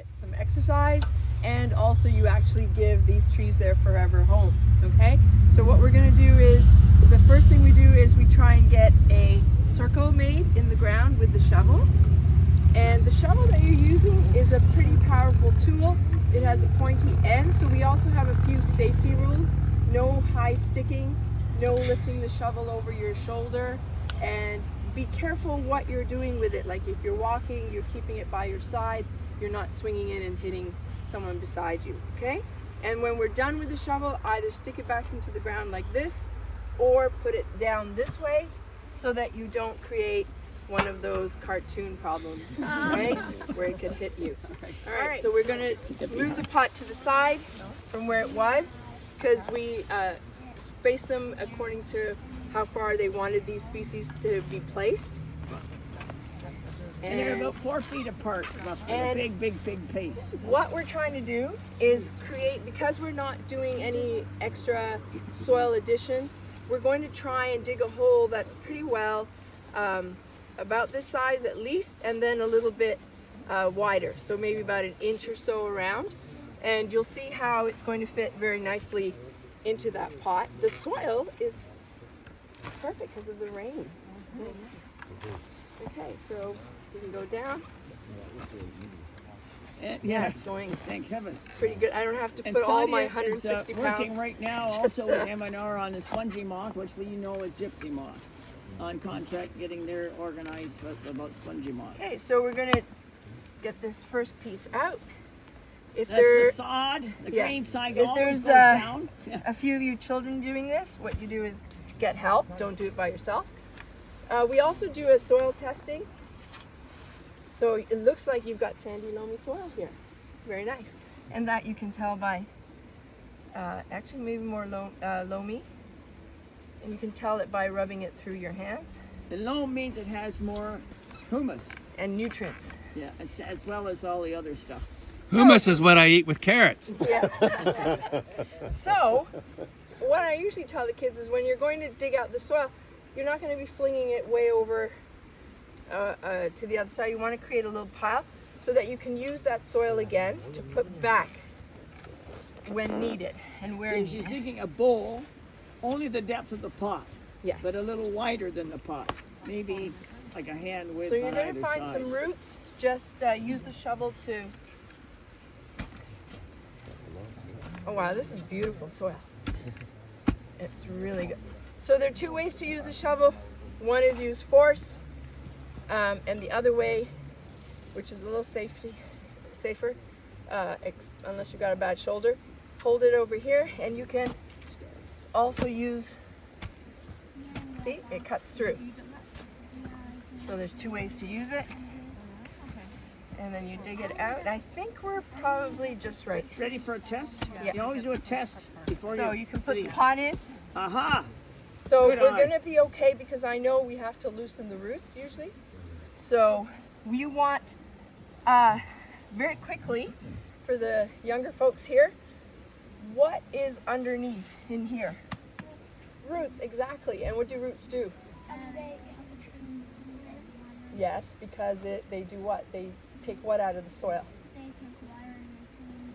get some exercise, and also you actually give these trees their forever home. Okay, so what we're going to do is, the first thing we do is we try and get a circle made in the ground with the shovel. And the shovel that you're using is a pretty powerful tool. It has a pointy end, so we also have a few safety rules. No high sticking, no lifting the shovel over your shoulder, and be careful what you're doing with it. Like if you're walking, you're keeping it by your side, you're not swinging it and hitting someone beside you, okay? And when we're done with the shovel, either stick it back into the ground like this, or put it down this way so that you don't create one of those cartoon problems, right? Where it could hit you. All right, so we're gonna move the pot to the side from where it was, because we spaced them according to how far they wanted these species to be placed. And they're about 4 feet apart, roughly. A big pace. What we're trying to do is create, because we're not doing any extra soil addition, we're going to try and dig a hole that's pretty well about this size at least, and then a little bit wider, so maybe about an inch or so around. And you'll see how it's going to fit very nicely into that pot. The soil is perfect because of the rain. Really nice. Okay, so we can go down. Yeah, it's going. Thank heavens. Pretty good. I don't have to And put all Sadi my 160 is, pounds. working right now also with M&R on the spongy moth, which we know is gypsy moth, on contract, getting their organized about spongy moth. Okay, so we're gonna get this first piece out. If That's there, the sod, the grain side if always there's goes down. a few of you children doing this, what you do is get help. Don't do it by yourself. We also do a soil testing. So it looks like you've got sandy, loamy soil here. Very nice. And that you can tell by, actually maybe more loamy. And you can tell it by rubbing it through your hands. The loam means it has more humus. And nutrients. Yeah, as well as all the other stuff. Hummus is what I eat with carrots. Yeah. So, what I usually tell the kids is when you're going to dig out the soil, you're not going to be flinging it way over to the other side. You want to create a little pile so that you can use that soil again to put back when needed and where So needed. she's digging a bowl, only the depth of the pot, Yes. but a little wider than the pot, maybe like a hand width So you're on going either to find side. some roots. Just use the shovel to. Oh wow, this is beautiful soil. It's really good. So there are two ways to use a shovel. One is use force, and the other way, which is a little safer, unless you've got a bad shoulder, hold it over here, and you can also use. See, it cuts through. So there's two ways to use it. And then you dig it out. I think we're probably just right. Ready for a test? Yeah. You always do a test before So you... you can put the pot in. Aha! So Good we're eye. going to be okay because I know we have to loosen the roots usually. So we want, very quickly, for the younger folks here, what is underneath in here? Roots, exactly. And what do roots do? Yes, because they do what? They take what out of the soil?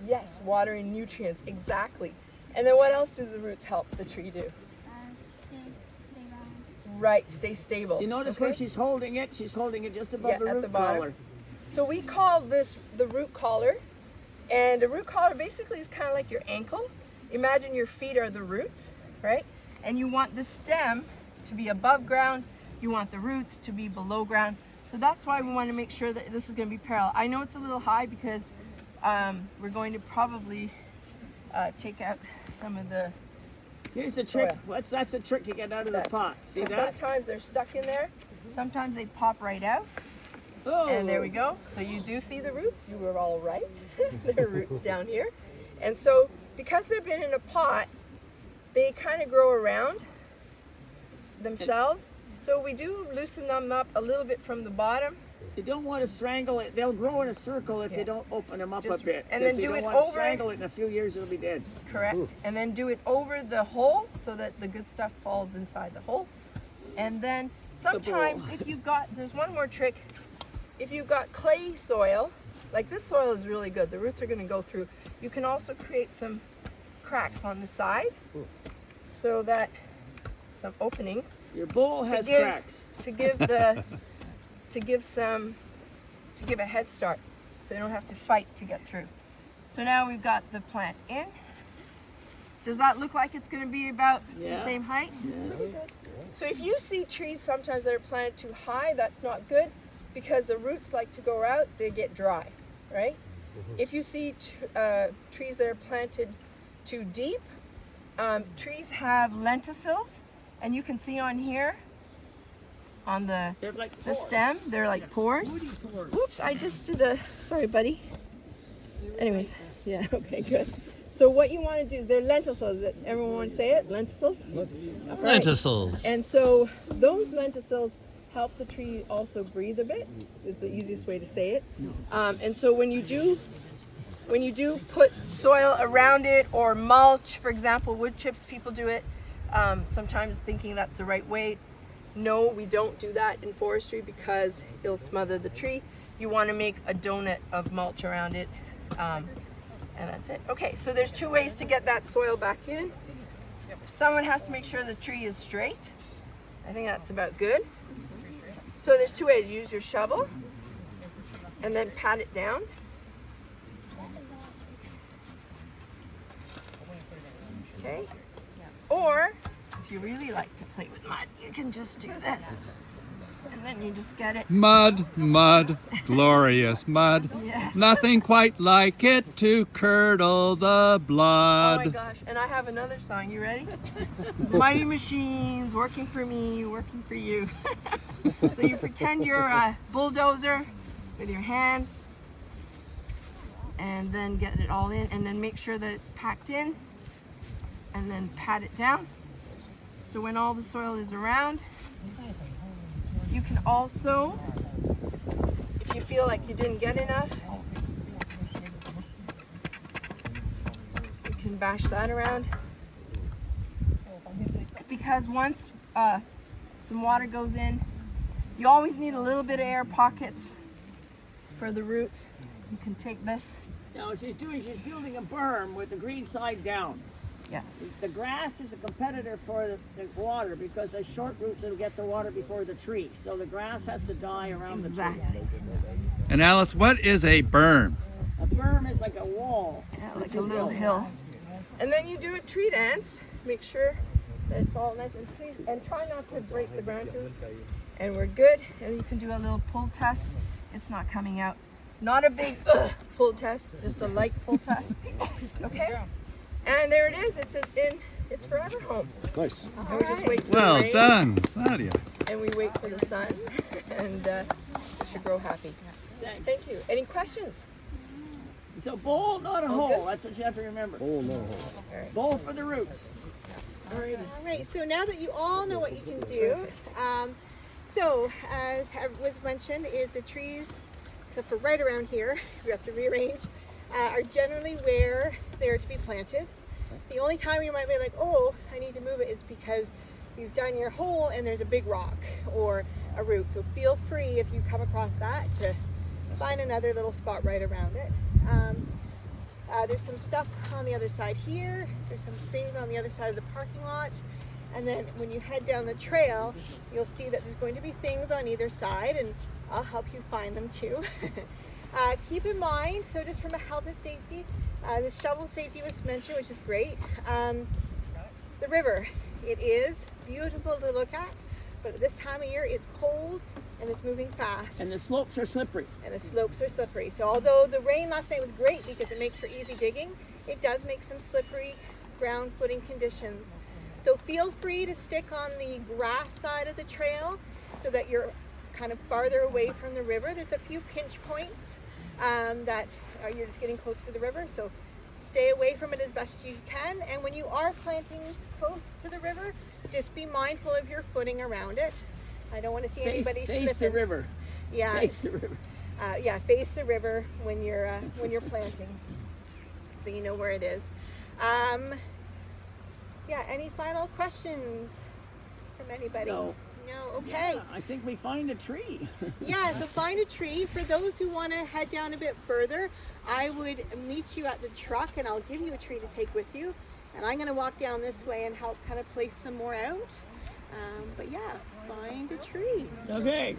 Yes, water and nutrients, exactly. And then what else do the roots help the tree do? Right, stay stable. You notice where she's holding it? She's holding it just above the at root the bottom. collar. So we call this the root collar. And the root collar basically is kind of like your ankle. Imagine your feet are the roots, right? And you want the stem to be above ground. You want the roots to be below ground. So that's why we want to make sure that this is going to be parallel. I know it's a little high because we're going to probably take out some of the Here's the soil. trick. That's a trick to get out of the pot. See and that? sometimes they're stuck in there. Sometimes they pop right out. Oh. And there we go. So you do see the roots. You were all right. There are roots down here. And so because they've been in a pot, they kind of grow around themselves. So we do loosen them up a little bit from the bottom. You don't want to strangle it. They'll grow in a circle if you don't open them up Just- a bit. and then 'Cause you do don't it want to over- strangle it in a few years. It'll be dead. Correct. And then do it over the hole so that the good stuff falls inside the hole. And then sometimes if you've got, there's one more trick. If you've got clay soil, like this soil is really good. The roots are going to go through. You can also create some cracks on the side so that some openings Your bowl to has give- cracks. to give a head start so they don't have to fight to get through. So now we've got the plant in. Does that look like it's going to be about the Yeah. same height? Yeah. So if you see trees sometimes that are planted too high, that's not good because the roots like to go out, they get dry, right? If you see trees that are planted too deep, trees have lenticels, and you can see on here, on the They're like the pores. stem, they're like pores. Woody pores. Oops, I just did a, sorry buddy. Anyways, yeah, okay, good. So what you want to do, they're lenticels. Everyone want to say it? Lenticels? Right. Lenticels. And so those lenticels help the tree also breathe a bit. It's the easiest way to say it. And so when you do put soil around it or mulch, for example, wood chips, people do it sometimes thinking that's the right way. No, we don't do that in forestry because it'll smother the tree. You want to make a donut of mulch around it. And that's it. Okay, so there's two ways to get that soil back in. Someone has to make sure the tree is straight. I think that's about good. So there's two ways. Use your shovel and then pat it down. Okay. Or if you really like to play with mud, you can just do this. And then you just get it. Mud, mud, glorious mud. Yes. Nothing quite like it to curdle the Oh blood. my gosh, and I have another song. You ready? Mighty machines, working for me, working for you. So you pretend you're a bulldozer with your hands and then get it all in and then make sure that it's packed in and then pat it down. So when all the soil is around, you can also, if you feel like you didn't get enough, you can bash that around. Because once some water goes in, you always need a little bit of air pockets for the roots. You can take this. Now what she's doing, she's building a berm with the green side down. Yes. The grass is a competitor for the water because the short roots will get the water before the tree. So the grass has to die around the Exactly. tree. And Alice, what is a berm? A berm is like a wall. Yeah, that like you a little build. hill. And then you do a tree dance. Make sure that it's all nice and please, and try not to break the branches. And we're good. And you can do a little pull test. It's not coming out. Not a big pull test, just a light pull test. Okay? And there it is. It's forever home. Nice. And we just wait for the Well rain, done, Sadia. and we wait for the sun, and it should grow happy. Thanks. Thank you. Any questions? It's a bowl, not a hole. That's what you have to remember. Oh no. Bowl for the roots. All right, so now that you all know what you can do, so as was mentioned, is the trees, except for right around here, we have to rearrange, are generally where they're to be planted. The only time you might be like, oh, I need to move it is because you've done your hole and there's a big rock or a root. So feel free if you come across that to find another little spot right around it. There's some stuff on the other side here. There's some things on the other side of the parking lot. And then when you head down the trail, you'll see that there's going to be things on either side, and I'll help you find them too. Keep in mind, so just from a health and safety, the shovel safety was mentioned, which is great. The river, it is beautiful to look at, but at this time of year, it's cold and it's moving fast. And the slopes are slippery. And the slopes are slippery. So although the rain last night was great because it makes for easy digging, it does make some slippery ground footing conditions. So feel free to stick on the grass side of the trail so that you're kind of farther away from the river. There's a few pinch points that you're just getting close to the river. So stay away from it as best you can. And when you are planting close to the river, just be mindful of your footing around it. I don't want to see anybody Face the slipping. river. Yeah. Face the river. Face the river when you're planting, so you know where it is. Any final questions from anybody? No. know. Okay. Yeah, I think we find a tree. Yeah, so find a tree. For those who want to head down a bit further, I would meet you at the truck and I'll give you a tree to take with you. And I'm going to walk down this way and help kind of place some more out. But yeah, find a tree. Okay.